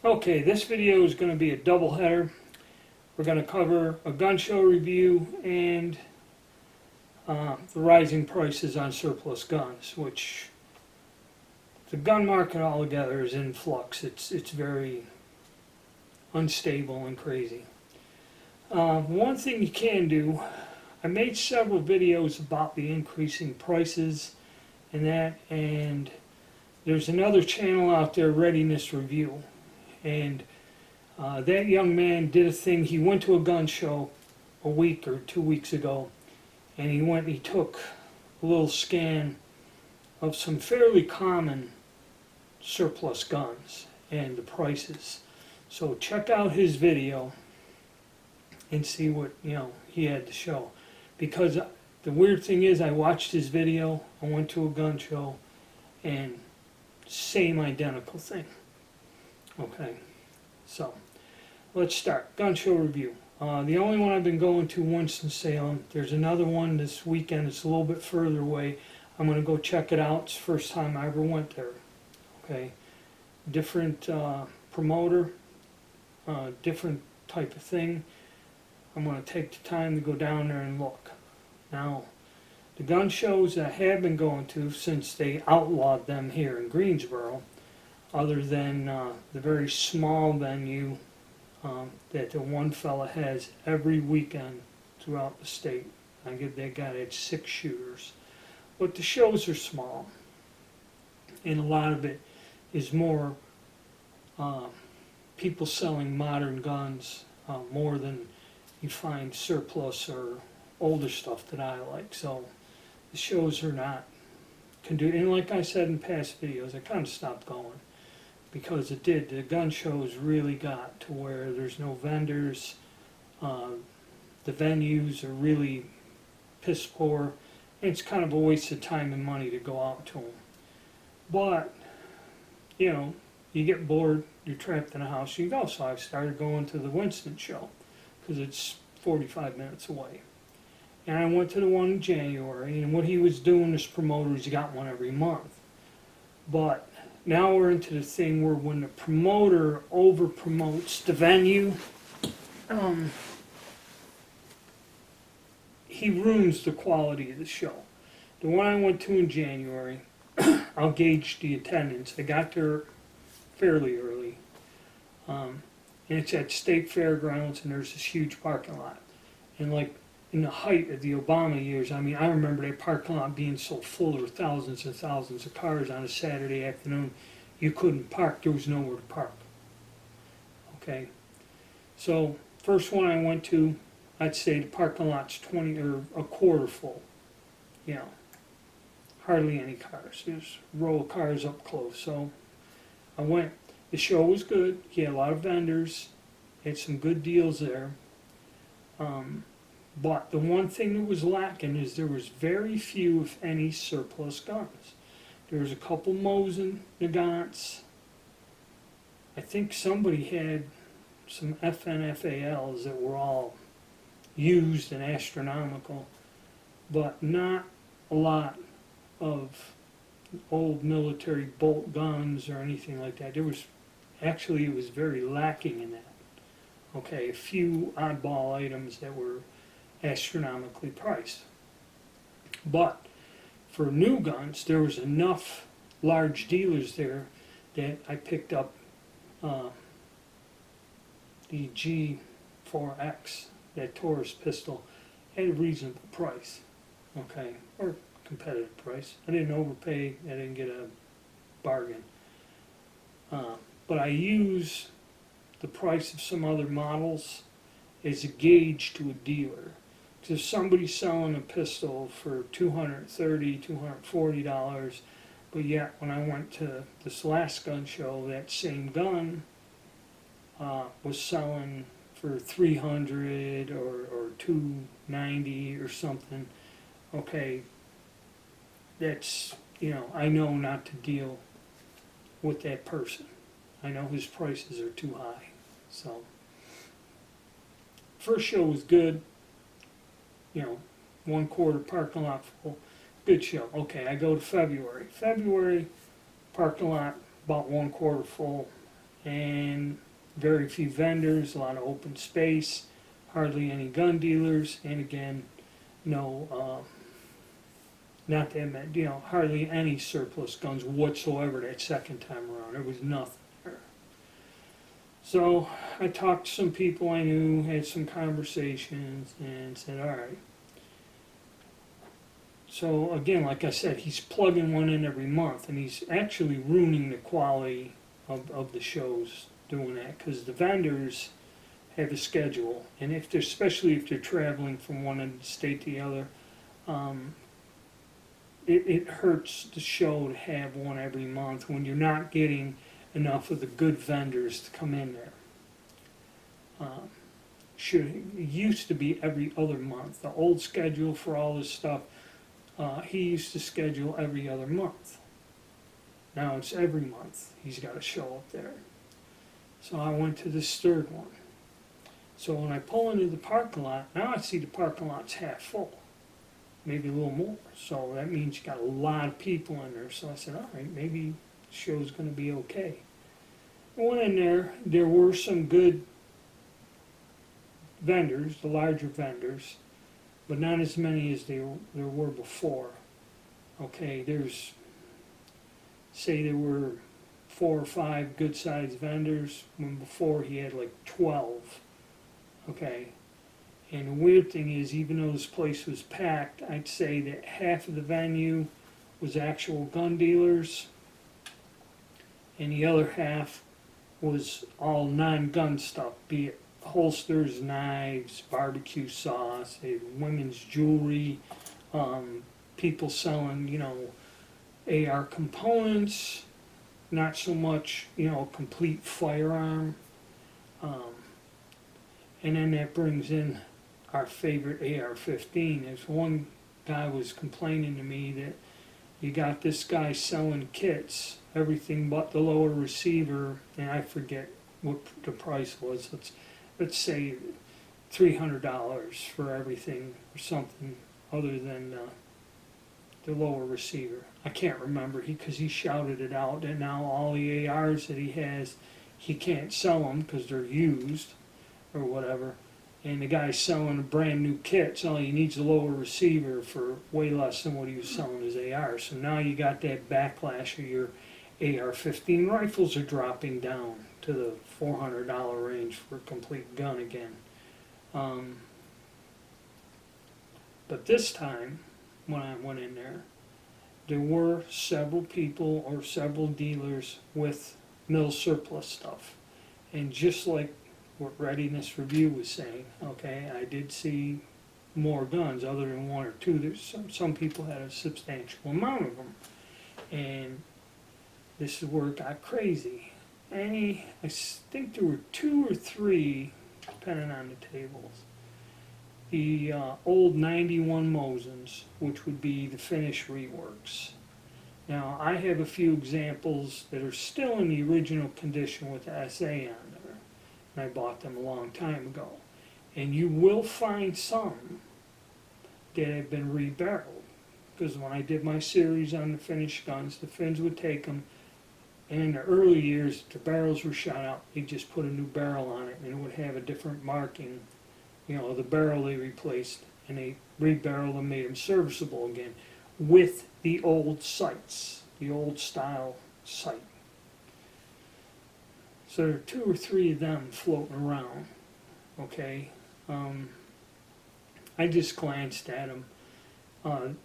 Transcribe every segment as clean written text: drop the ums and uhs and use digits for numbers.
Okay, this video is going to be a double header. We're going to cover a gun show review and the rising prices on surplus guns, which the gun market altogether is in flux. It's very unstable and crazy. One thing you can do, I made several videos about the increasing prices and that, and there's another channel out there, Readiness Review, and that young man did a thing. He went to a gun show a week or 2 weeks ago, and he took a little scan of some fairly common surplus guns and the prices. So check out his video and see what he had to show. Because the weird thing is, I watched his video, I went to a gun show, and same identical thing. Okay, so let's start. Gun show review. The only one I've been going to, Winston-Salem. There's another one this weekend. It's a little bit further away. I'm going to go check it out. It's the first time I ever went there. Okay, different promoter, different type of thing. I'm going to take the time to go down there and look. Now, the gun shows I have been going to since they outlawed them here in Greensboro, other than the very small venue that the one fella has every weekend throughout the state. I give that guy 6 shooters. But the shows are small, and a lot of it is more people selling modern guns more than you find surplus or older stuff that I like. So the shows are not conducive. And like I said in past videos, I kind of stopped going because the gun shows really got to where there's no vendors. The venues are really piss poor, and it's kind of a waste of time and money to go out to them. But you get bored, you're trapped in a house, you go. So I started going to the Winston show because it's 45 minutes away. And I went to the one in January, and what he was doing, this promoter, is he got one every month. But now we're into the thing where when the promoter over promotes the venue, he ruins the quality of the show. The one I went to in January, I'll gauge the attendance. I got there fairly early. And it's at State Fairgrounds, and there's this huge parking lot. And like in the height of the Obama years, I remember that parking lot being so full, there were thousands and thousands of cars on a Saturday afternoon. You couldn't park. There was nowhere to park. Okay. So first one I went to, I'd say the parking lot's 20 or a quarter full. Hardly any cars. There's a row of cars up close. So I went. The show was good. He had a lot of vendors. Had some good deals there. But the one thing that was lacking is there was very few, if any, surplus guns. There was a couple Mosin Nagants. I think somebody had some FNFALs that were all used and astronomical, but not a lot of old military bolt guns or anything like that. It was very lacking in that. Okay, a few oddball items that were astronomically priced. But for new guns, there was enough large dealers there that I picked up the G4X, that Taurus pistol, at a reasonable price. Okay, or competitive price. I didn't overpay. I didn't get a bargain. But I use the price of some other models as a gauge to a dealer. Because if somebody's selling a pistol for $230, $240, but yet when I went to this last gun show, that same gun was selling for $300 or $290 or something. Okay, that's, I know not to deal with that person. I know his prices are too high. So, first show was good. 1/4 parking lot full. Good show. Okay, I go to February. Parking lot about 1/4 full. and very few vendors, a lot of open space, hardly any gun dealers, and again, no, not that many, hardly any surplus guns whatsoever that second time around. There was nothing there. So I talked to some people I knew, had some conversations, and said, all right. So again, like I said, he's plugging one in every month, and he's actually ruining the quality of the shows doing that, because the vendors have a schedule, and if they're, especially if they're traveling from one end of the state to the other, it hurts the show to have one every month when you're not getting enough of the good vendors to come in there. It used to be every other month. The old schedule for all this stuff, he used to schedule every other month. Now it's every month he's got to show up there. So I went to this third one. So when I pull into the parking lot, now I see the parking lot's half full, maybe a little more. So that means you got a lot of people in there. So I said, all right, maybe the show's going to be okay. I went in there. There were some good vendors, the larger vendors, but not as many as there were before. Okay, say there were 4 or 5 good-sized vendors, when before he had like 12. Okay, and the weird thing is, even though this place was packed, I'd say that half of the venue was actual gun dealers, and the other half was all non-gun stuff, be it holsters, knives, barbecue sauce, women's jewelry, people selling, AR components, not so much, complete firearm. And then that brings in our favorite AR-15. There's one guy was complaining to me that you got this guy selling kits, everything but the lower receiver, and I forget what the price was. Let's say $300 for everything or something other than the lower receiver. I can't remember because he shouted it out, and now all the ARs that he has, he can't sell them because they're used or whatever. And the guy's selling a brand new kit, so he needs a lower receiver for way less than what he was selling his AR. So now you got that backlash of your AR-15 rifles are dropping down to the $400 range for a complete gun again. But this time, when I went in there were several people or several dealers with mill surplus stuff. And just like what Readiness Review was saying, okay, I did see more guns other than 1 or 2. There's some people had a substantial amount of them. And this is where it got crazy. I think there were 2 or 3, depending on the tables. The old 91 Mosins, which would be the finish reworks. Now, I have a few examples that are still in the original condition with the SA on there, and I bought them a long time ago. And you will find some that have been rebarreled, because when I did my series on the finished guns, the Finns would take them, and in the early years, the barrels were shot out. They just put a new barrel on it, and it would have a different marking, the barrel they replaced, and they rebarreled and made them serviceable again with the old sights, the old style sight. So there are 2 or 3 of them floating around, okay? I just glanced at them and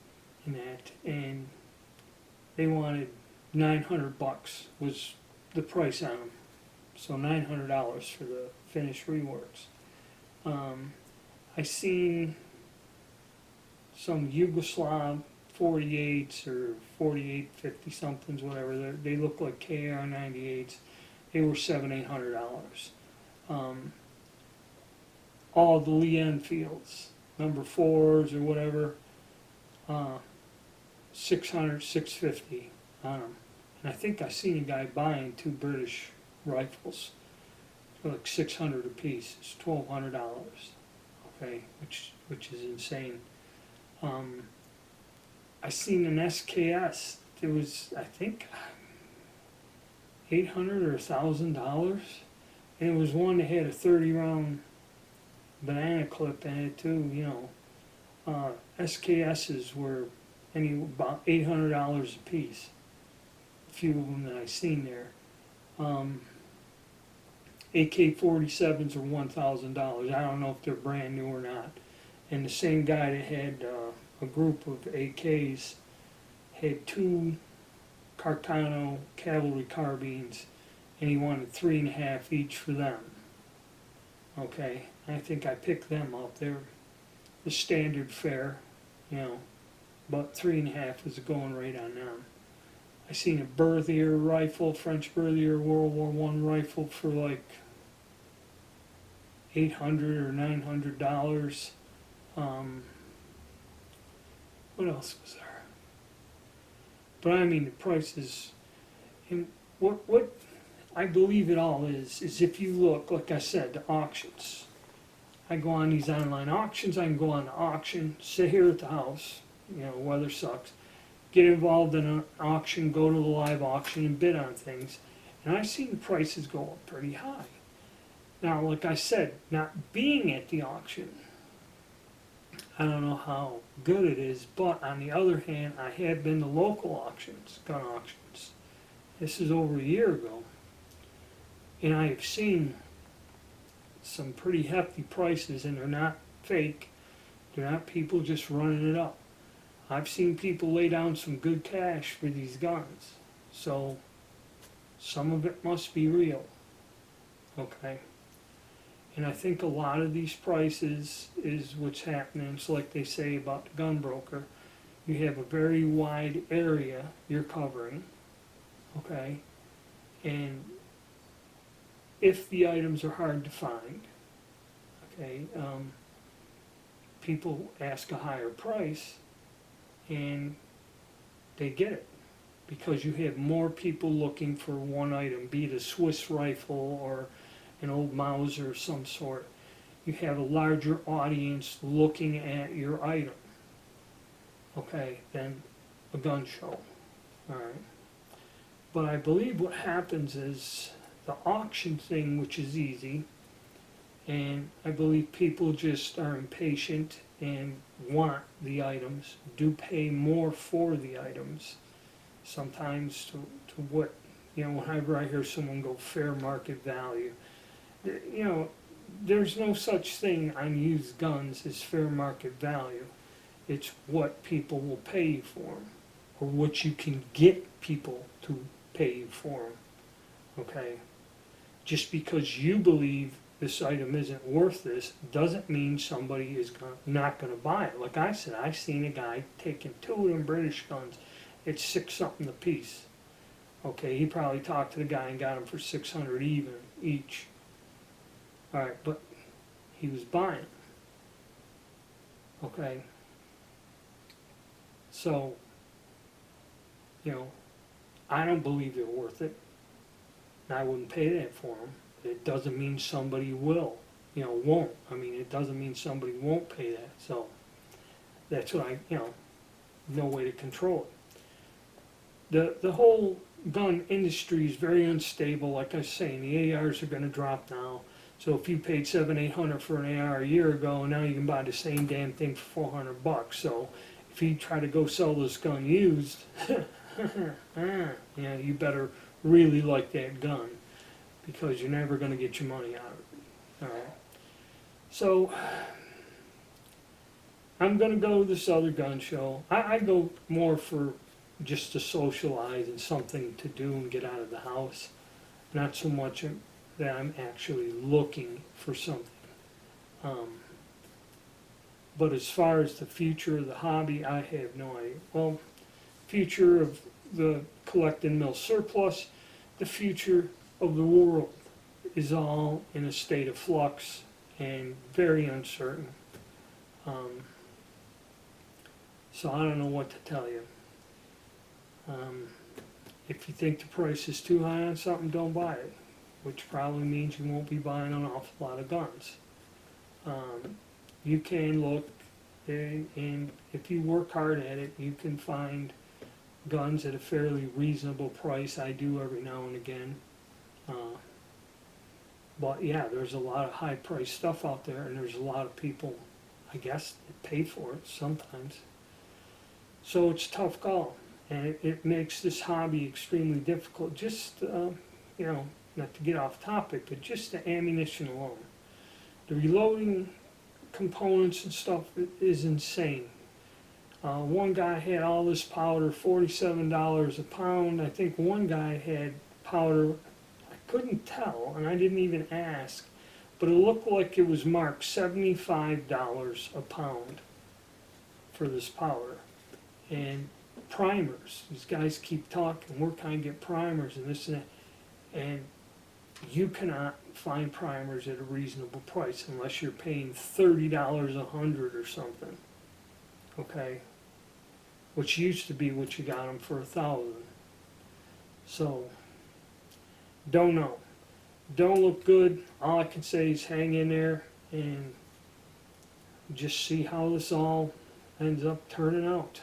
they wanted $900 was the price on them. So $900 for the finished reworks. I seen some Yugoslav 48s or 48 50 somethings, whatever. They look like KR 98s. They were $700-800. All the Lee Enfields, number 4s or whatever, $600, $650 on them. And I think I seen a guy buying 2 British rifles for like $600 a piece. It's $1,200. Okay, which is insane. I seen an SKS. There was, I think, $800 or $1,000, and it was one that had a 30 round banana clip in it too. SKS's were about $800 a piece. A few of them that I seen there. AK-47s are $1,000. I don't know if they're brand new or not. And the same guy that had a group of AKs had two Carcano cavalry carbines, and he wanted 3.5 each for them. Okay, I think I picked them up. They're the standard fare, about 3.5 is the going rate on them. I seen a Berthier rifle, French Berthier World War I rifle for like $800 or $900. What else was there? But I mean, the prices, and what I believe it all is if you look, like I said, the auctions. I go on these online auctions, I can go on the auction, sit here at the house, weather sucks, get involved in an auction, go to the live auction and bid on things, and I've seen the prices go up pretty high. Now, like I said, not being at the auction, I don't know how good it is, but on the other hand, I have been to local auctions, gun auctions. This is over a year ago, and I have seen some pretty hefty prices, and they're not fake. They're not people just running it up. I've seen people lay down some good cash for these guns, so some of it must be real, okay? And I think a lot of these prices is what's happening. It's like they say about the gun broker. You have a very wide area you're covering, okay? And if the items are hard to find, okay, people ask a higher price and they get it because you have more people looking for one item, be it a Swiss rifle or an old Mauser of some sort. You have a larger audience looking at your item, okay, than a gun show, all right? But I believe what happens is the auction thing, which is easy, and I believe people just are impatient and want the items, do pay more for the items, sometimes to what, whenever I hear someone go fair market value, there's no such thing on used guns as fair market value. It's what people will pay you for them, or what you can get people to pay you for them, okay? Just because you believe this item isn't worth this doesn't mean somebody is not going to buy it. Like I said, I've seen a guy taking two of them British guns at $6 something a piece. Okay, he probably talked to the guy and got them for $600 even each. All right, but he was buying. Okay, so I don't believe they're worth it. And I wouldn't pay that for them. It doesn't mean somebody will, won't. I mean, it doesn't mean somebody won't pay that. So that's what no way to control it. The whole gun industry is very unstable. Like I was saying, the ARs are going to drop now. So if you paid $700-800 for an AR a year ago, now you can buy the same damn thing for $400. So if you try to go sell this gun used, you better really like that gun, because you're never going to get your money out of it. All right. So I'm going to go to this other gun show. I go more for just to socialize and something to do and get out of the house, not so much that I'm actually looking for something. But as far as the future of the hobby, I have no idea. Well, future of the collect and mill surplus, the future of the world is all in a state of flux and very uncertain. So I don't know what to tell you. If you think the price is too high on something, don't buy it, which probably means you won't be buying an awful lot of guns. You can look, and if you work hard at it, you can find guns at a fairly reasonable price. I do every now and again. But yeah, there's a lot of high priced stuff out there, and there's a lot of people, I guess, that pay for it sometimes. So it's a tough call, and it makes this hobby extremely difficult. Just, not to get off topic, but just the ammunition alone. The reloading components and stuff is insane. One guy had all this powder, $47 a pound. I think one guy had powder, I couldn't tell, and I didn't even ask, but it looked like it was marked $75 a pound for this powder. And primers, these guys keep talking, where can I get primers and this and that, and you cannot find primers at a reasonable price unless you're paying $30 a hundred or something, okay? Which used to be what you got them for $1,000. So, don't know. Don't look good. All I can say is hang in there and just see how this all ends up turning out.